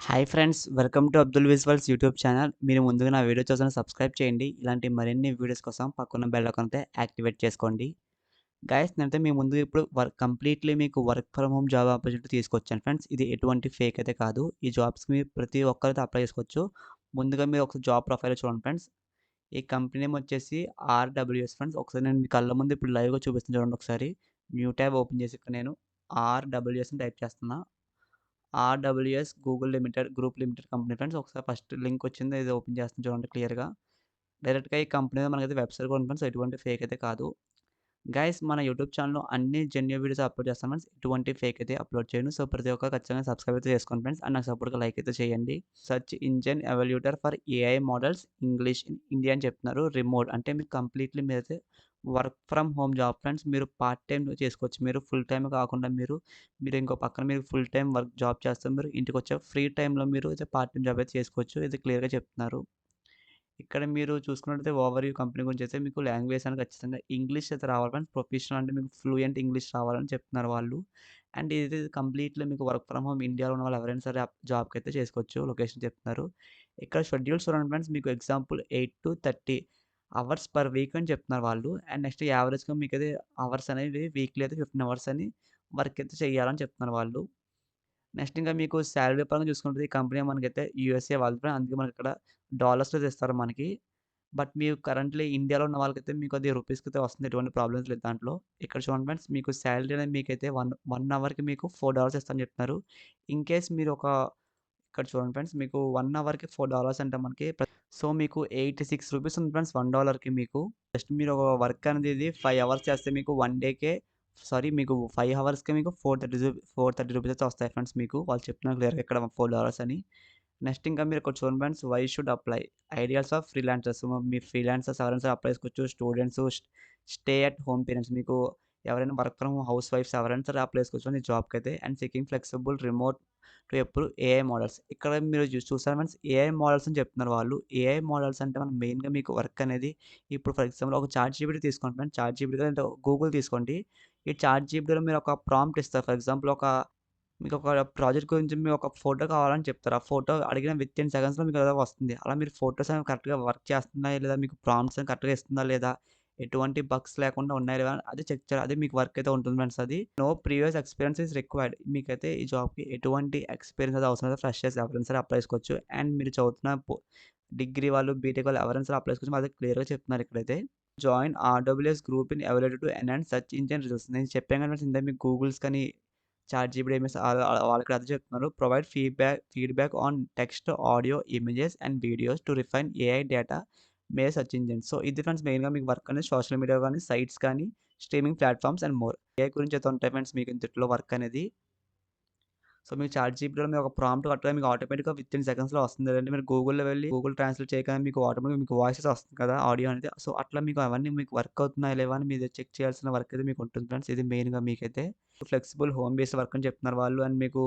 Hi friends, welcome to Abdul visuals YouTube channel. మీరు ముందుగా నా వీడియో చూసిన సబ్స్క్రైబ్ చేయండి. ఇలాంటి మరిన్ని వీడియోస్ కోసం పక్కన బెల్ ఐకాన్ అయితే యాక్టివేట్ చేసుకోండి. గైస్, నేనైతే మీ ముందు ఇప్పుడు కంప్లీట్లీ మీకు work from home job opportunity తీసుకొచ్చాను ఫ్రెండ్స్. ఇది ఎటువంటి ఫేక్ అయితే కాదు. ఈ జాబ్స్కి మీరు ప్రతి ఒక్కరైతే అప్లై చేసుకోవచ్చు. ముందుగా మీరు ఒక జాబ్ ప్రొఫైల్ చూడండి ఫ్రెండ్స్. ఈ కంపెనీ నేమ్ వచ్చేసి ఆర్డబ్ల్యూఎస్ ఫ్రెండ్స్. ఒకసారి నేను మీ కళ్ళ ముందు ఇప్పుడు లైవ్గా చూపిస్తాను చూడండి. ఒకసారి న్యూ ట్యాబ్ ఓపెన్ చేసి ఇక్కడ నేను ఆర్డబ్ల్యూఎస్ అని టైప్ చేస్తున్నా. RWS Google limited group limited company friends. ఒకసారి ఫస్ట్ లింక్ వచ్చింది. ఇది ఓపెన్ చేస్తాను చూడండి క్లియర్‌గా. డైరెక్ట్‌గా ఈ కంపెనీ మీద మనకైతే వెబ్‌సైట్ కూడా ఉంది ఫ్రెండ్స్. ఎటువంటి ఫేక్ అయితే కాదు. గైస్, మన యూట్యూబ్ ఛానెల్‌లో అన్ని జెన్యూన్ వీడియోస్ అప్లోడ్ చేస్తాను ఫ్రెండ్స్. ఎటువంటి ఫేక్ అయితే అప్లోడ్ చేయను. సో, ప్రతి ఒక్కరు ఖచ్చితంగా సబ్స్క్రైబ్ అయితే చేసుకోండి ఫ్రెండ్స్. అండ్ నాకు సపోర్ట్‌గా లైక్ అయితే చేయండి. Search engine evaluator for AI models English in India అని చెప్తున్నారు. రిమోట్ అంటే మీరు కంప్లీట్‌లీ మీరైతే work from home job friends. మీరు పార్ట్ టైమ్ చేసుకోవచ్చు. మీరు ఫుల్ టైమ్ కాకుండా మీరు ఇంకో పక్కన మీరు ఫుల్ టైమ్ వర్క్ జాబ్ చేస్తే మీరు ఇంటికొచ్చాక ఫ్రీ టైమ్‌లో మీరు అయితే పార్ట్ టైమ్ జాబ్ అయితే చేసుకోవచ్చు. ఇది క్లియర్‌గా చెప్తున్నారు. ఇక్కడ మీరు చూసుకున్నట్టయితే ఓవర్‌వ్యూ కంపెనీ గురించైతే మీకు లాంగ్వేజ్ అనేది ఖచ్చితంగా ఇంగ్లీష్ అయితే రావాలి ఫ్రెండ్స్. ప్రొఫెషనల్ అంటే మీకు ఫ్లూయెంట్ ఇంగ్లీష్ రావాలని చెప్తున్నారు వాళ్ళు. అండ్ ఇది కంప్లీట్‌లీ మీకు వర్క్ ఫ్రమ్ హోమ్ ఇండియాలో ఉన్న వాళ్ళు ఎవరైనా సరే జాబ్‌కైతే చేసుకోవచ్చు. లొకేషన్ చెప్తున్నారు. ఇక్కడ షెడ్యూల్స్ చూడండి ఫ్రెండ్స్. మీకు ఎగ్జాంపుల్ 8-30 అవర్స్ పర్ వీక్ అని చెప్తున్నారు వాళ్ళు. అండ్ నెక్స్ట్ యావరేజ్‌గా మీకైతే అవర్స్ అనేవి వీక్లీ అయితే 15 అవర్స్ అని వర్క్ అయితే చేయాలని చెప్తున్నారు వాళ్ళు. నెక్స్ట్ ఇంకా మీకు సాలరీ పరంగా చూసుకుంటే ఈ కంపెనీ మనకైతే యూఎస్ఏ వాళ్ళది. అందుకే మనకిక్కడ డాలర్స్‌లో తెస్తారు మనకి. బట్ మీరు కరెంట్‌లీ ఇండియాలో ఉన్న వాళ్ళకైతే మీకు అది రూపీస్‌కైతే వస్తుంది. ఎటువంటి ప్రాబ్లమ్స్ లేదు దాంట్లో. ఇక్కడ చూడండి ఫ్రెండ్స్, మీకు సాలరీ అనేది మీకైతే 1 అవర్‌కి మీకు $4 ఇస్తామని చెప్తున్నారు. ఇన్‌కేస్ మీరు ఇక్కడ చూడండి ఫ్రెండ్స్, మీకు 1 అవర్‌కి $4 అంటే మనకి సో, మీకు ₹86 ఉంది ఫ్రెండ్స్ $1కి మీకు. జస్ట్ మీరు ఒక వర్క్ అనేది ఇది 5 అవర్స్ చేస్తే మీకు 1 డేకే మీకు 5 అవర్స్‌కే మీకు 430 రూపీస్ అయితే వస్తాయి ఫ్రెండ్స్ మీకు. వాళ్ళు చెప్తున్నారు క్లియర్‌గా ఇక్కడ $4 అని. నెక్స్ట్ ఇంకా మీరు ఇక్కడ చూడండి friends, why should apply ideas of freelancers. మీ ఫ్రీలాన్సర్స్ ఎవరైనా సరే అప్లై చేసుకోవచ్చు. Students, stay at home parents, మీకు ఎవరైనా వర్క్ ఫ్రమ్ హౌస్ వైఫ్స్ ఎవరైనా సరే అప్లై చేసుకోవచ్చు ఈ జాబ్‌కైతే. And seeking flexible remote to approve AI models. ఇక్కడ మీరు చూసారా ఫ్రెండ్స్, ఏఐ మోడల్స్ అని చెప్తున్నారు వాళ్ళు. ఏఐ మోడల్స్ అంటే మనం మెయిన్‌గా మీకు వర్క్ అనేది ఇప్పుడు ఫర్ ఎగ్జాంపుల్ ఒక చాట్‌జీపీటీ తీసుకోండి ఫ్రెండ్స్. చాట్‌జీపీటీ అంటే గూగుల్ తీసుకోండి. ఈ చాట్‌జీపీటీలో మీరు ఒక ప్రాంప్ట్ ఇస్తారు. ఫర్ ఎగ్జాంపుల్ మీకొక ప్రాజెక్ట్ గురించి మీ ఒక ఫోటో కావాలని చెప్తారు. ఆ ఫోటో అడిగిన వితిన్ సెకండ్స్‌లో మీకు అదే వస్తుంది. అలా మీరు ఫోటోస్ అనేవి కరెక్ట్‌గా వర్క్ చేస్తున్నాయా లేదా? మీకు ప్రాంప్ట్స్ అనేవి కరెక్ట్‌గా ఇస్తుందా లేదా? ఎటువంటి బగ్స్ లేకుండా ఉన్నాయా లేదా? అది చెక్ చేయాలి. అదే మీకు వర్క్ అయితే ఉంటుంది ఫ్రెండ్స్ అది. No previous experience is required. మీకైతే ఈ జాబ్‌కి ఎటువంటి ఎక్స్‌పీరియన్స్ అయితే అవసరం లేదు. ఫ్రెషర్స్ ఎవరైనా సరే అప్లై చేసుకోవచ్చు. అండ్ మీరు చదువుతున్న డిగ్రీ వాళ్ళు, బీటెక్ వాళ్ళు ఎవరైనా సరే అప్లై చేసుకోవచ్చు. అదే క్లియర్‌గా చెప్తున్నారు ఇక్కడైతే. Join RWS group in available to enhance search engine results. నేను చెప్పాను కదా ఫ్రెండ్స్, ఇందాక మీకు గూగుల్స్ కానీ చాట్‌జీపీటీ ఏమేసి వాళ్ళిక్కడ అదే చెప్తున్నారు. Provide feedback on text, audio, images and videos to refine AI data May search engine. So, ఇది ఫ్రెండ్స్ మెయిన్‌గా మీకు వర్క్ అనేది సోషల్ మీడియా గాని, సైట్స్ కానీ, streaming platforms and more. AI గురించి అయితే ఉంటాయి ఫ్రెండ్స్ మీకు ఇందులో వర్క్ అనేది. సో, మీకు చాట్‌జీపీటీలో మీరు ఒక ప్రాంప్ట్ కొట్టగానే మీకు ఆటోమేటిక్‌గా వితిన్ సెకండ్స్‌లో వస్తుంది. లేదంటే మీరు గూగుల్‌లో వెళ్లి గూగుల్ ట్రాన్స్‌లేట్ చేయగానే మీకు ఆటోమేటిక్‌గా మీకు వాయిసెస్ వస్తుంది కదా! ఆడియో అనేది. సో, అట్లా మీకు అవన్నీ మీకు వర్క్ అవుతున్నాయా లేవా అని మీరు చెక్ చేయాల్సిన వర్క్ అయితే మీకు ఉంటుంది ఫ్రెండ్స్. ఇది మెయిన్‌గా మీకైతే. ఫ్లెక్సిబుల్ హోమ్ బేస్డ్ వర్క్ అని చెప్తున్నారు వాళ్ళు. అండ్ మీకు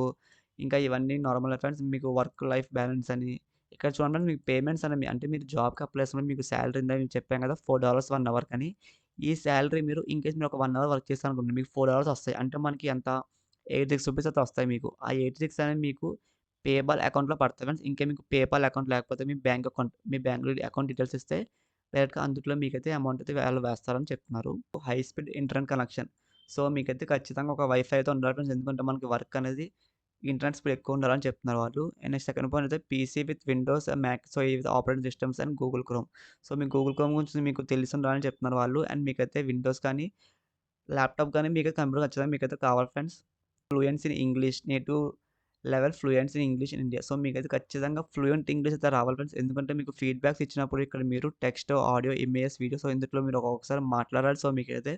ఇంకా ఇవన్నీ నార్మలే ఫ్రెండ్స్. మీకు వర్క్ లైఫ్ బ్యాలెన్స్ అని ఇక్కడ చూడండి, మీకు పేమెంట్స్ అనేవి అంటే మీరు జాబ్‌కి అప్లై చేసినప్పుడు మీకు సాలరీ ఇందాక నేను చెప్పాను కదా! $4 1 అవర్‌కని. ఈ సాలరీ మీరు ఇన్‌కేస్ మీరు ఒక 1 అవర్ వర్క్ చేశారనుకోండి, మీకు $4 వస్తాయి. అంటే మనకి ఎంత ₹86 అయితే వస్తాయి మీకు. ఆ 86 అనేవి మీకు పేపాల్ అకౌంట్‌లో పడతాయి ఫ్రెండ్స్. ఇంకా మీకు పేపాల్ అకౌంట్ లేకపోతే మీ బ్యాంక్ అకౌంట్ డీటెయిల్స్ ఇస్తే డైరెక్ట్‌గా అందుట్లో మీకైతే అమౌంట్ అయితే వాళ్ళు వేస్తారని చెప్తున్నారు. High speed internet connection. So, మీకైతే ఖచ్చితంగా ఒక వైఫై అయితే ఉండాలి ఫ్రెండ్స్. ఎందుకంటే మనకి వర్క్ అనేది ఇంటర్నెట్ స్పీడ్ ఎక్కువ ఉండాలని చెప్తున్నారు వాళ్ళు. అండ్ నెక్స్ట్ సెకండ్ పాయింట్ అయితే PC with Windows, Mac. So, ఇవి operating systems and Google Chrome. So, మీకు గూగుల్ క్రోమ్ గురించి మీకు తెలిసి ఉండాలని చెప్తున్నారు వాళ్ళు. అండ్ మీకైతే విండోస్ కానీ, ల్యాప్‌టాప్ గానీ, మీకైతే కంప్యూటర్ ఖచ్చితంగా మీకైతే కావాలి friends. Fluency in English, native level fluency in English in India. So, మీకైతే ఖచ్చితంగా ఫ్లూయెంట్ ఇంగ్లీష్ అయితే రావాలి ఫ్రెండ్స్. ఎందుకంటే మీకు ఫీడ్‌బ్యాక్స్ ఇచ్చినప్పుడు ఇక్కడ మీరు text, audio, images, videos, so, ఇందులో మీరు ఒక్కొక్కసారి మాట్లాడాలి. సో, మీకైతే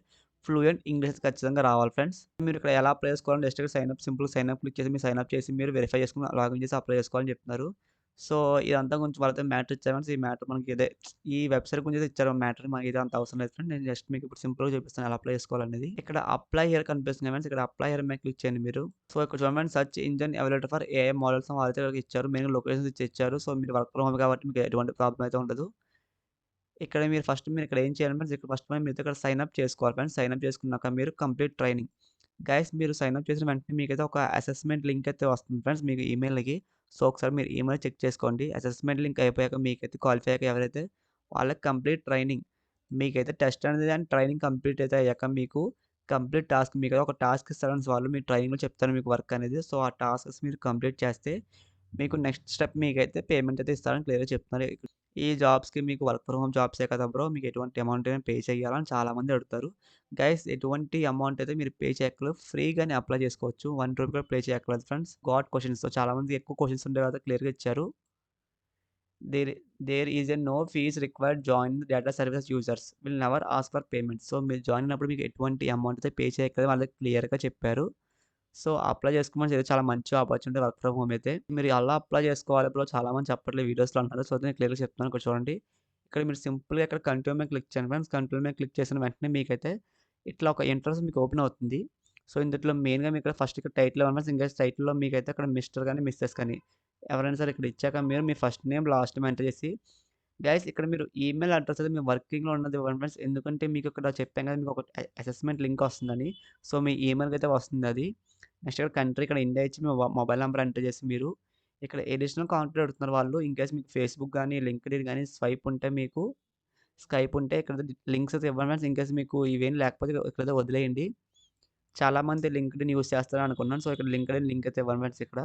ఫ్లూయెంట్ ఇంగ్లీష్ ఖచ్చితంగా రావాలి ఫ్రెండ్స్. మీరు ఇక్కడ ఎలా అప్లై చేసుకోవాలంటే just simple sign up click చేసి మీరు సైన్ అప్ చేసి మీరు వెరిఫై చేసుకొని లాగిన్ చేసి అప్లై చేసుకోవాలని చెప్తున్నారు. సో, ఇదంతా కొంచెం వాళ్ళైతే మ్యాటర్ ఇచ్చారు ఫ్రెండ్స్. ఈ మ్యాటర్ మనకి ఇదే ఈ వెబ్‌సైట్ గురించి అయితే ఇచ్చారు మ్యాటర్. మనకి అంత అవసరం లేదు ఫ్రెండ్. నేను జస్ట్ మీకు ఇప్పుడు సింపుల్‌గా చూపిస్తాను ఎలా అప్లై చేసుకోవాలనేది. ఇక్కడ అప్లై హియర్ కనిపిస్తుంది ఫ్రెండ్స్. ఇక్కడ అప్లై హియర్ మీద క్లిక్ చేయండి మీరు. సో, ఇక్కడ చూడండి, search engine evaluator for AI models అని వాళ్ళైతే ఇక్కడ ఇచ్చారు. మెయిన్‌గా లొకేషన్స్ ఇచ్చారు. సో, మీరు వర్క్ ఫ్రమ్ హోమ్ కాబట్టి మీకు ఎటువంటి ప్రాబ్లమ్ అయితే ఉండదు. ఇక్కడ మీరు ఇక్కడ ఏం చేయాలి ఫ్రెండ్స్, ఇక్కడ ఫస్ట్ మీరైతే ఇక్కడ సైన్ అప్ చేసుకోవాలి ఫ్రెండ్స్. సైన్ అప్ చేసుకున్నాక మీరు కంప్లీట్ ట్రైనింగ్. గైస్, మీరు సైన్ అప్ చేసిన వెంటనే మీకైతే ఒక అసెస్మెంట్ లింక్ అయితే వస్తుంది ఫ్రెండ్స్ మీకు ఈమెయిల్‌కి. సో, ఒకసారి మీరు ఈమెయిల్ చెక్ చేసుకోండి. అసెస్మెంట్ లింక్ అయిపోయాక మీకైతే క్వాలిఫై అయ్యాక ఎవరైతే వాళ్ళకి కంప్లీట్ ట్రైనింగ్. మీకైతే టెస్ట్ అనేది అండ్ ట్రైనింగ్ కంప్లీట్ అయితే అయ్యాక మీకు కంప్లీట్ టాస్క్ మీకైతే ఒక టాస్క్ ఇస్తారని వాళ్ళు మీ ట్రైనింగ్‌లో చెప్తారు మీకు వర్క్ అనేది. సో, ఆ టాస్క్స్ మీరు కంప్లీట్ చేస్తే మీకు నెక్స్ట్ స్టెప్ మీకైతే పేమెంట్ అయితే ఇస్తారని క్లియర్‌గా చెప్తున్నారు. ఈ జాబ్స్‌కి మీకు వర్క్ ఫ్రమ్ హోమ్ జాబ్సే కదా బ్రో! మీకు ఎటువంటి అమౌంట్ అయినా పే చేయాలా అని చాలామంది అడుగుతారు. గైస్ ఎటువంటి అమౌంట్ అయితే మీరు పే చేయక్కర్లేదు. ఫ్రీగానే అప్లై చేసుకోవచ్చు. రూ. 1 కూడా పే చేయక్కర్లేదు ఫ్రెండ్స్. గాట్ క్వెషన్స్‌తో చాలామందికి ఎక్కువ క్వెషన్స్ ఉంటాయి కదా! క్లియర్‌గా ఇచ్చారు. There there is a no fees required join data services users will never ask for payment. So, మీరు జాయిన్ అయినప్పుడు మీకు ఎటువంటి అమౌంట్ అయితే పే చేయక్కర్లేదు వాళ్ళకి క్లియర్‌గా చెప్పారు. సో, అప్లై చేసుకోమని ఇది చాలా మంచి ఆపర్చునిటీ వర్క్ ఫ్రమ్ హోమ్ అయితే. మీరు ఎలా అప్లై చేసుకోవాలి బ్రో చాలామంది చెప్పట్లేదు వీడియోస్‌లో అంటున్నారు. సో, నేను క్లియర్‌గా చెప్తున్నాను ఇక్కడ చూడండి. ఇక్కడ మీరు సింపుల్‌గా ఇక్కడ కంటిన్యూ మీద క్లిక్ చేయండి ఫ్రెండ్స్. కంటిన్యూ మీద క్లిక్ చేసిన వెంటనే మీకైతే ఇట్లా ఒక ఇంటర్ఫేస్ మీకు ఓపెన్ అవుతుంది. సో, ఇందులో మెయిన్‌గా మీకు ఇక్కడ ఫస్ట్ ఇక్కడ టైటిల్ ఇవ్వండి ఫ్రెండ్స్. ఇంకా టైటిల్‌లో మీకైతే అక్కడ మిస్టర్ గాని, మిసెస్ కానీ ఎవరైనా సరే ఇక్కడ ఇచ్చాక మీరు మీ first name, last name enter చేసి గైస్ ఇక్కడ మీరు ఈమెయిల్ అడ్రెస్ అయితే మీ వర్కింగ్‌లో ఉన్నది ఇవ్వండి ఫ్రెండ్స్. ఎందుకంటే మీకు ఇక్కడ చెప్పాను కదా! మీకు ఒక అసెస్మెంట్ లింక్ వస్తుందని. సో, మీ ఈమెయిల్‌కి అయితే వస్తుందది. నెక్స్ట్ ఇక్కడ కంట్రీ ఇక్కడ ఇండియా ఇచ్చి మీ మొబైల్ నంబర్ ఎంటర్ చేసి మీరు ఇక్కడ అడిషనల్ కాంటాక్ట్ అడుగుతున్నారు వాళ్ళు. ఇన్‌కేస్ మీకు ఫేస్‌బుక్ గాని, లింక్డ్ఇన్ గాని స్వైప్ ఉంటే మీకు స్కైప్ ఉంటే ఇక్కడ లింక్స్ అయితే ఇవ్వండి ఫ్రెండ్స్. ఇన్‌కేస్ మీకు ఇవేం లేకపోతే ఇక్కడైతే వదిలేయండి. చాలామంది లింక్డ్ఇన్ యూజ్ చేస్తారని అనుకున్నాను. సో, ఇక్కడ లింక్డ్ఇన్ లింక్ అయితే ఇవ్వండి ఫ్రెండ్స్ ఇక్కడ.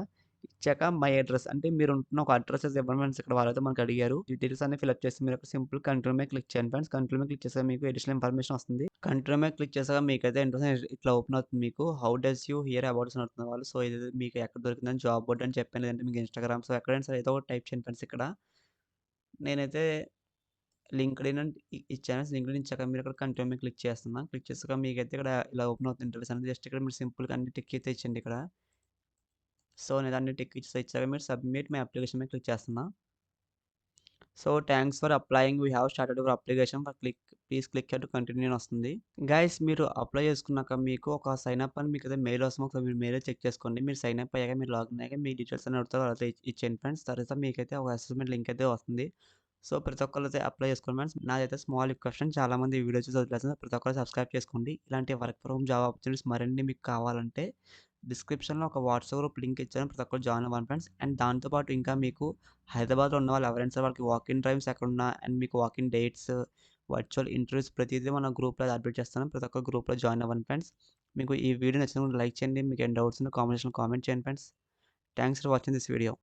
ఇచ్చాక మై అడ్రెస్ అంటే మీరు ఉంటున్న ఒక అడ్రెస్ అయితే ఇవ్వండి ఫ్రెండ్స్. ఇక్కడ వాళ్ళైతే మనకు అడిగారు. డీటెయిల్స్ అన్ని ఫిల్అప్ చేసి మీరు ఒక సింపుల్ కంటిన్యూ మీద క్లిక్ చేయండి ఫ్రెండ్స్. కంటిన్యూ మీద క్లిక్ చేసాక మీకు అడిషనల్ ఇన్ఫర్మేషన్ వస్తుంది. కంటిన్యూ మీద క్లిక్ చేసాక మీకైతే ఇంటర్ఫేస్ ఇట్లా ఓపెన్ అవుతుంది మీకు. How does you hear about అని అడుగుతున్నారు వాళ్ళు. సో, ఇది మీకు ఎక్కడ దొరికిందని జాబ్ బోర్డ్ అని చెప్పాను. లేదంటే మీకు ఇన్‌స్టాగ్రామ్ సో, ఎక్కడైనా సరే ఏదో ఒకటి టైప్ చేయండి ఫ్రెండ్స్ ఇక్కడ. నేనైతే లింక్డ్ఇన్ అని ఇచ్చాను. లింక్డ్ఇన్ ఇచ్చాక మీరు ఇక్కడ కంటిన్యూ మీద క్లిక్ చేస్తున్నా. క్లిక్ చేసాక మీకైతే ఇక్కడ ఇలా ఓపెన్ అవుతుంది ఇంటర్ఫేస్ అనేది. జస్ట్ ఇక్కడ మీరు సింపుల్‌గా అన్ని టిక్ అయితే ఇచ్చేయండి ఇక్కడ. సో, నేను అన్ని టిక్ ఇచ్చాక మీరు సబ్మిట్ మై అప్లికేషన్ మీద క్లిక్ చేస్తున్నా. So, thanks for applying. We have started your application for please click here to continue అని వస్తుంది. గైస్ మీరు అప్లై చేసుకున్నాక మీకు ఒక సైన్ అప్ అని మీకైతే మెయిల్ వస్తుంది. ఒకసారి మీరు మెయిల్ చెక్ చేసుకోండి. మీరు సైన్ అప్ అయ్యాక మీరు లాగిన్ అయ్యాక మీ డీటెయిల్స్ అన్ని అడుగుతారు. అదైతే ఇచ్చేయండి ఫ్రెండ్స్. తర్వాత మీకైతే ఒక అసెస్మెంట్ లింక్ అయితే వస్తుంది. సో, ప్రతి ఒక్కళ్ళు అయితే అప్లై చేసుకోండి ఫ్రెండ్స్. నాదైతే స్మాల్ రిక్వెస్ట్ చాలామంది ఈ వీడియో చూసి వదిలేస్తున్నారు. ప్రతి ఒక్కరు సబ్స్క్రైబ్ చేసుకోండి. ఇలాంటి work from home job opportunities మరిన్ని మీకు కావాలంటే డిస్క్రిప్షన్‌లో ఒక వాట్సాప్ గ్రూప్ లింక్ ఇచ్చాను. ప్రతి ఒక్కరు జాయిన్ అవ్వండి ఫ్రెండ్స్. అండ్ దాంతో పాటు ఇంకా మీకు హైదరాబాద్‌లో ఉన్న వాళ్ళు ఎవరైనా సరే వాళ్ళకి వాకిన్ డ్రైవ్స్ ఎక్కడున్నా అండ్ మీకు వాకిన్ డేట్స్, వర్చువల్ ఇంటర్వ్యూస్ ప్రతీదీ మన గ్రూప్‌లో అప్డేట్ చేస్తాను. ప్రతి ఒక్క గ్రూప్‌లో జాయిన్ అవ్వండి ఫ్రెండ్స్. మీకు ఈ వీడియో నచ్చినప్పుడు లైక్ చేయండి. మీకు ఏమైనా డౌట్స్ ఉంటే కామెంట్ సెక్షన్‌లో కామెంట్ చేయండి friends. Thanks for watching this video.